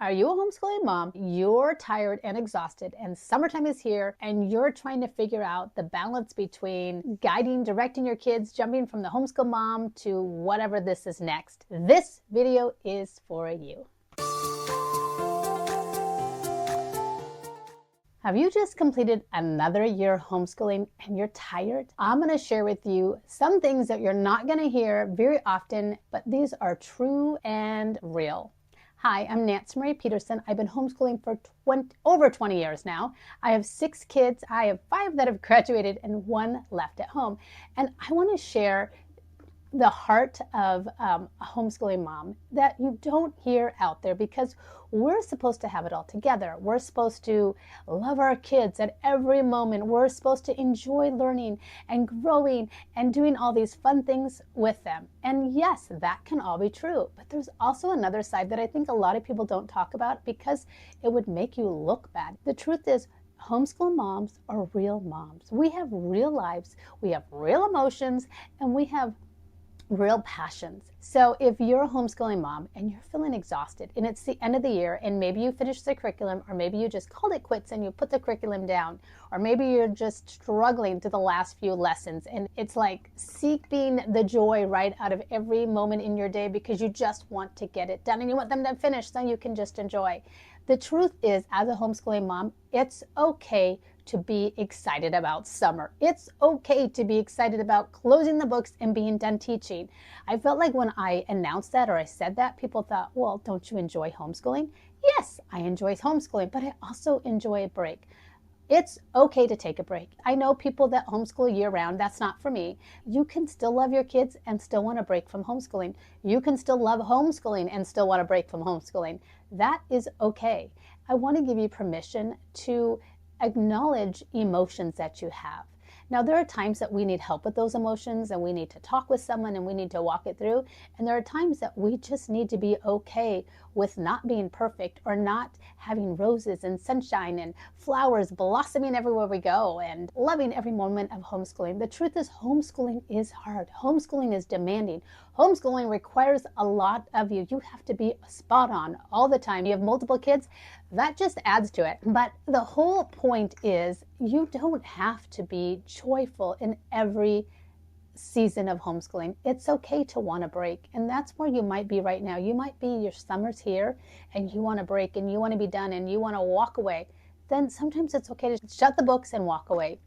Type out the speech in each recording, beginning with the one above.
Are you a homeschooling mom? You're tired and exhausted, and summertime is here, and you're trying to figure out the balance between guiding, directing your kids, jumping from the homeschool mom to whatever this is next. This video is for you. Have you just completed another year homeschooling and you're tired? I'm going to share with you some things that you're not going to hear very often, but these are true and real. Hi, I'm Nancy Marie Peterson. I've been homeschooling for over 20 years now. I have 6 kids. I have 5 that have graduated and 1 left at home. And I want to share the heart of a homeschooling mom that you don't hear out there, because we're supposed to have it all together. We're supposed to love our kids at every moment. We're supposed to enjoy learning and growing and doing all these fun things with them. And yes, that can all be true. But there's also another side that I think a lot of people don't talk about because it would make you look bad. The truth is, homeschool moms are real moms. We have real lives, we have real emotions, and we have real passions. So if you're a homeschooling mom and you're feeling exhausted and it's the end of the year and maybe you finished the curriculum, or maybe you just called it quits and you put the curriculum down, or maybe you're just struggling to the last few lessons and it's like seeping the joy right out of every moment in your day because you just want to get it done and you want them to finish so you can just enjoy. The truth is, as a homeschooling mom, it's okay to be excited about summer. It's okay to be excited about closing the books and being done teaching. I felt like when I announced that or I said that, people thought, well, don't you enjoy homeschooling? Yes, I enjoy homeschooling, but I also enjoy a break. It's okay to take a break. I know people that homeschool year round. That's not for me. You can still love your kids and still want a break from homeschooling. You can still love homeschooling and still want a break from homeschooling. That is okay. I want to give you permission to acknowledge emotions that you have. Now, there are times that we need help with those emotions and we need to talk with someone and we need to walk it through. And there are times that we just need to be okay with not being perfect or not having roses and sunshine and flowers blossoming everywhere we go and loving every moment of homeschooling. The truth is, homeschooling is hard. Homeschooling is demanding. Homeschooling requires a lot of you. You have to be spot on all the time. You have multiple kids, that just adds to it. But the whole point is, you don't have to be joyful in every season of homeschooling. It's okay to want a break. And that's where you might be right now. You might be, your summer's here and you want a break and you want to be done and you want to walk away. Then sometimes it's okay to shut the books and walk away.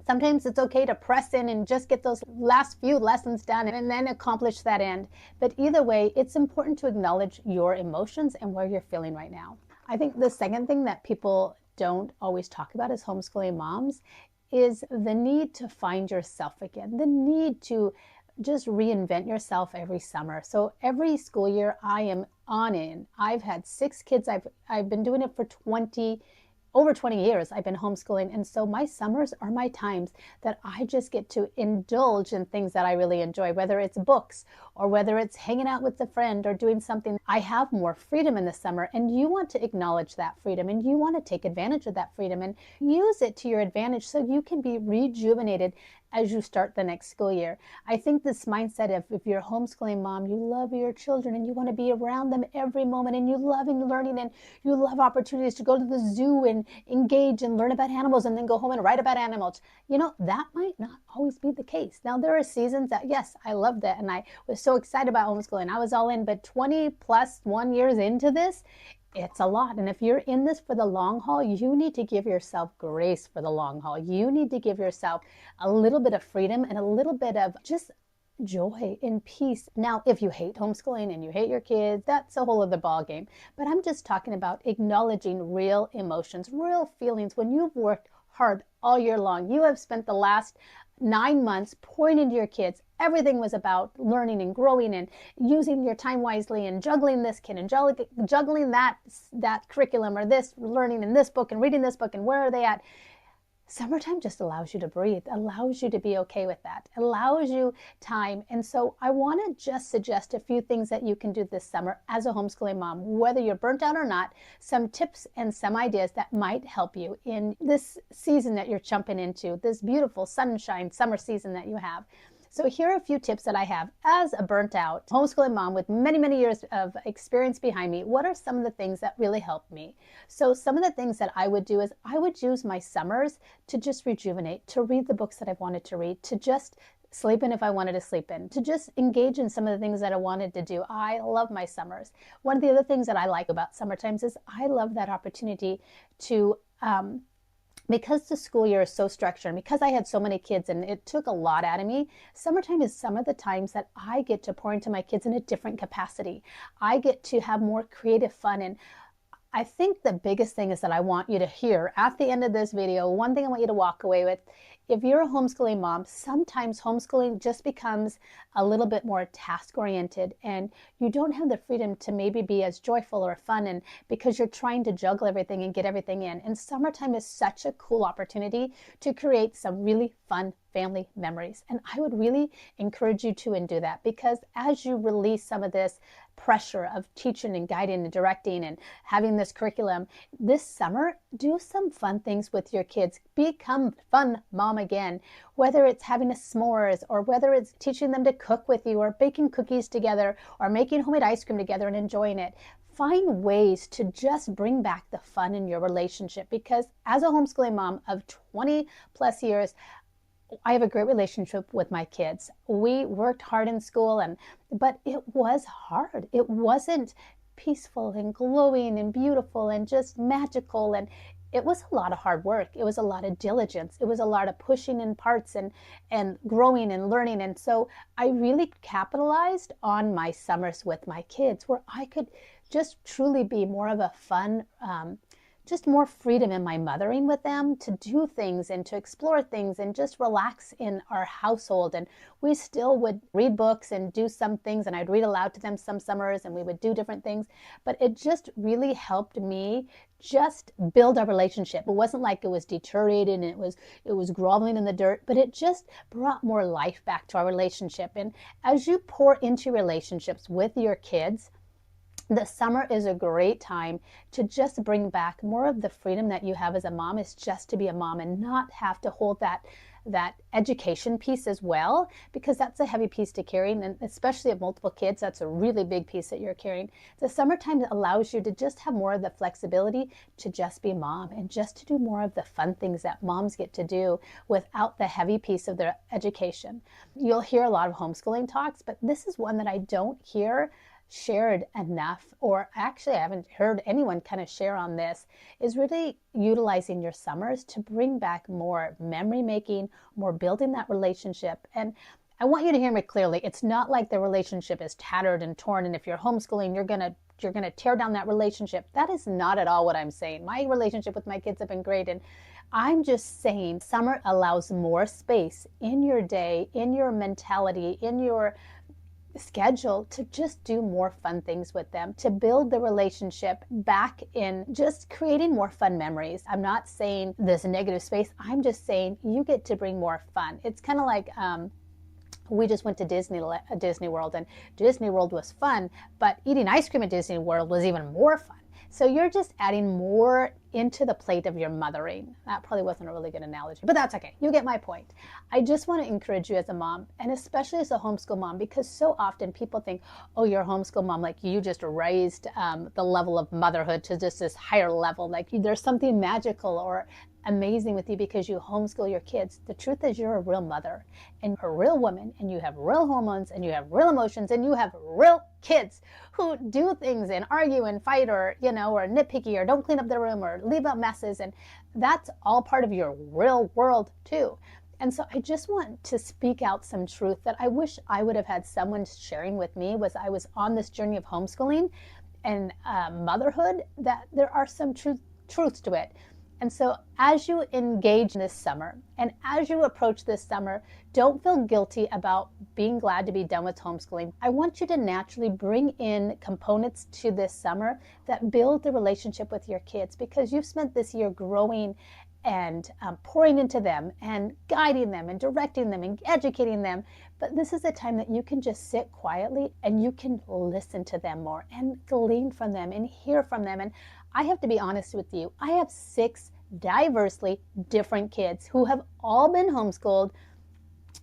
Sometimes it's okay to press in and just get those last few lessons done and then accomplish that end. But either way, it's important to acknowledge your emotions and where you're feeling right now. I think the second thing that people don't always talk about as homeschooling moms is the need to find yourself again, the need to just reinvent yourself every summer. So every school year I am on in. I've had 6 kids. I've been doing it for over 20 years. I've been homeschooling, and so my summers are my times that I just get to indulge in things that I really enjoy, whether it's books or whether it's hanging out with a friend or doing something. I have more freedom in the summer, and you want to acknowledge that freedom and you want to take advantage of that freedom and use it to your advantage so you can be rejuvenated as you start the next school year. I think this mindset of, if you're a homeschooling mom, you love your children and you want to be around them every moment and you love learning and you love opportunities to go to the zoo and engage and learn about animals and then go home and write about animals. You know, that might not always be the case. Now, there are seasons that, yes, I loved that and I was so excited about homeschooling. I was all in, but 20+1 years into this, it's a lot. And if you're in this for the long haul, you need to give yourself grace for the long haul. You need to give yourself a little bit of freedom and a little bit of just joy and peace. Now, if you hate homeschooling and you hate your kids, that's a whole other ball game. But I'm just talking about acknowledging real emotions, real feelings. When you've worked hard all year long, you have spent the last 9 months pouring into your kids. Everything was about learning and growing and using your time wisely and juggling this kid and juggling that curriculum or this learning in this book and reading this book and where are they at. Summertime just allows you to breathe, allows you to be okay with that, allows you time. And so I want to just suggest a few things that you can do this summer as a homeschooling mom, whether you're burnt out or not, some tips and some ideas that might help you in this season that you're jumping into, this beautiful sunshine summer season that you have. So here are a few tips that I have as a burnt out homeschooling mom with many, many years of experience behind me. What are some of the things that really helped me? So some of the things that I would do is I would use my summers to just rejuvenate, to read the books that I've wanted to read, to just sleep in if I wanted to sleep in, to just engage in some of the things that I wanted to do. I love my summers. One of the other things that I like about summer times is I love that opportunity to, because the school year is so structured, and because I had so many kids and it took a lot out of me, summertime is some of the times that I get to pour into my kids in a different capacity. I get to have more creative fun. And I think the biggest thing is that I want you to hear at the end of this video, one thing I want you to walk away with. If you're a homeschooling mom, sometimes homeschooling just becomes a little bit more task oriented and you don't have the freedom to maybe be as joyful or fun, and because you're trying to juggle everything and get everything in. And summertime is such a cool opportunity to create some really fun family memories. And I would really encourage you to do that, because as you release some of this pressure of teaching and guiding and directing and having this curriculum this summer, do some fun things with your kids. Become fun mom again, whether it's having a s'mores or whether it's teaching them to cook with you or baking cookies together or making homemade ice cream together and enjoying it. Find ways to just bring back the fun in your relationship, because as a homeschooling mom of 20 plus years, I have a great relationship with my kids. We worked hard in school, but it was hard. It wasn't peaceful and glowing and beautiful and just magical. And it was a lot of hard work. It was a lot of diligence. It was a lot of pushing in parts and growing and learning. And so I really capitalized on my summers with my kids, where I could just truly be more of a fun, just more freedom in my mothering with them to do things and to explore things and just relax in our household. And we still would read books and do some things, and I'd read aloud to them some summers and we would do different things. But it just really helped me just build our relationship. It wasn't like it was deteriorated and it was groveling in the dirt, but it just brought more life back to our relationship. And as you pour into relationships with your kids, the summer is a great time to just bring back more of the freedom that you have as a mom, is just to be a mom and not have to hold that education piece as well, because that's a heavy piece to carry. And especially if multiple kids, that's a really big piece that you're carrying. The summertime allows you to just have more of the flexibility to just be mom and just to do more of the fun things that moms get to do without the heavy piece of their education. You'll hear a lot of homeschooling talks, but this is one that I don't hear shared enough, or actually I haven't heard anyone kind of share on this, is really utilizing your summers to bring back more memory making, more building that relationship. And I want you to hear me clearly. It's not like the relationship is tattered and torn, and if you're homeschooling, you're gonna tear down that relationship. That is not at all what I'm saying. My relationship with my kids have been great, and I'm just saying summer allows more space in your day, in your mentality, in your schedule, to just do more fun things with them, to build the relationship back in just creating more fun memories. I'm not saying this negative space. I'm just saying you get to bring more fun. It's kind of like we just went to Disney World, and Disney World was fun, but eating ice cream at Disney World was even more fun. So you're just adding more into the plate of your mothering. That probably wasn't a really good analogy, but that's okay. You get my point. I just want to encourage you as a mom, and especially as a homeschool mom, because so often people think, oh, you're a homeschool mom, like you just raised the level of motherhood to just this higher level. Like there's something magical or amazing with you because you homeschool your kids. The truth is you're a real mother and a real woman, and you have real hormones and you have real emotions and you have real kids who do things and argue and fight, or or nitpicky, or don't clean up their room, or leave out messes, and that's all part of your real world too. And so I just want to speak out some truth that I wish I would have had someone sharing with me was I was on this journey of homeschooling and motherhood, that there are some truths to it. And so as you engage this summer and as you approach this summer, don't feel guilty about being glad to be done with homeschooling. I want you to naturally bring in components to this summer that build the relationship with your kids, because you've spent this year growing and pouring into them and guiding them and directing them and educating them. But this is a time that you can just sit quietly and you can listen to them more and glean from them and hear from them. And I have to be honest with you, I have 6 diversely different kids who have all been homeschooled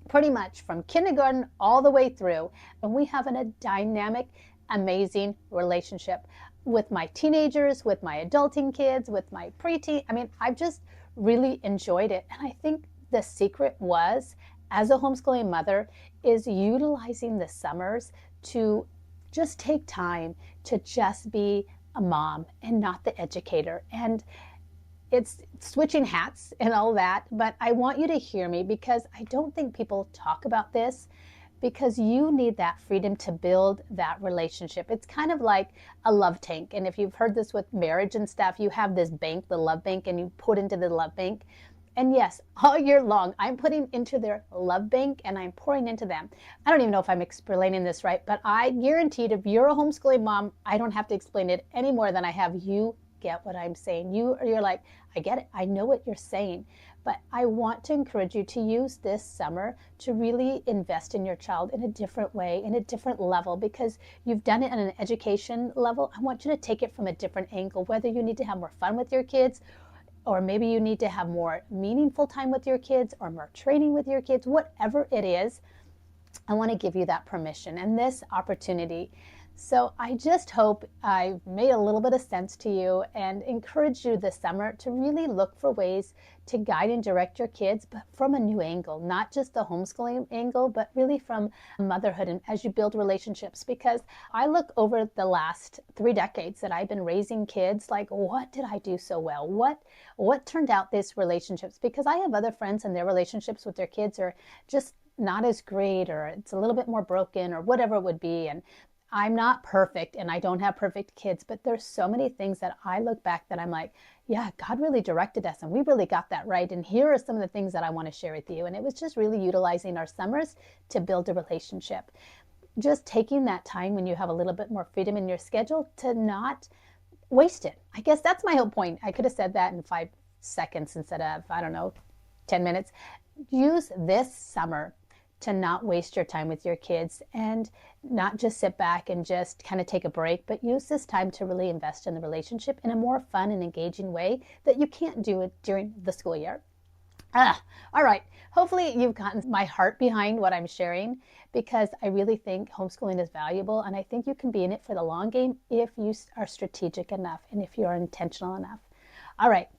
pretty much from kindergarten all the way through. And we have a dynamic, amazing relationship with my teenagers, with my adulting kids, with my preteen. I mean, I've just really enjoyed it. And I think the secret was, as a homeschooling mother, is utilizing the summers to just take time to just be a mom and not the educator. And it's switching hats and all that, but I want you to hear me because I don't think people talk about this, because you need that freedom to build that relationship. It's kind of like a love tank. And if you've heard this with marriage and stuff, you have this bank, the love bank, and you put into the love bank. And yes, all year long, I'm putting into their love bank and I'm pouring into them. I don't even know if I'm explaining this right, but I guaranteed if you're a homeschooling mom, I don't have to explain it any more than I have you get what I'm saying. You're like, I get it. I know what you're saying. But I want to encourage you to use this summer to really invest in your child in a different way, in a different level, because you've done it at an education level. I want you to take it from a different angle, whether you need to have more fun with your kids, or maybe you need to have more meaningful time with your kids, or more training with your kids, whatever it is. I want to give you that permission and this opportunity. So I just hope I've made a little bit of sense to you and encourage you this summer to really look for ways to guide and direct your kids, but from a new angle, not just the homeschooling angle, but really from motherhood and as you build relationships. Because I look over the last 3 decades that I've been raising kids, like, what did I do so well? What turned out these relationships? Because I have other friends and their relationships with their kids are just not as great, or it's a little bit more broken, or whatever it would be. And I'm not perfect and I don't have perfect kids, but there's so many things that I look back that I'm like, yeah, God really directed us and we really got that right. And here are some of the things that I want to share with you. And it was just really utilizing our summers to build a relationship. Just taking that time when you have a little bit more freedom in your schedule to not waste it. I guess that's my whole point. I could have said that in 5 seconds instead of, I don't know, 10 minutes. Use this summer to not waste your time with your kids and not just sit back and just kind of take a break, but use this time to really invest in the relationship in a more fun and engaging way that you can't do it during the school year. All right. Hopefully you've gotten my heart behind what I'm sharing, because I really think homeschooling is valuable and I think you can be in it for the long game if you are strategic enough and if you're intentional enough. All right.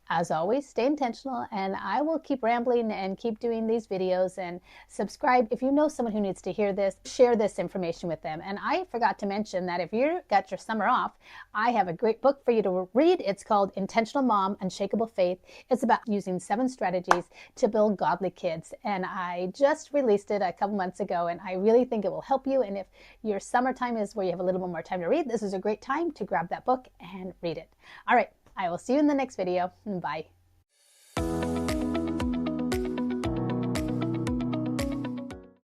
As always, stay intentional, and I will keep rambling and keep doing these videos. And subscribe if you know someone who needs to hear this. Share this information with them. And I forgot to mention that if you got your summer off, I have a great book for you to read. It's called Intentional Mom, Unshakable Faith. It's about using 7 strategies to build godly kids. And I just released it a couple months ago, and I really think it will help you. And if your summertime is where you have a little bit more time to read, this is a great time to grab that book and read it. All right. I will see you in the next video. Bye.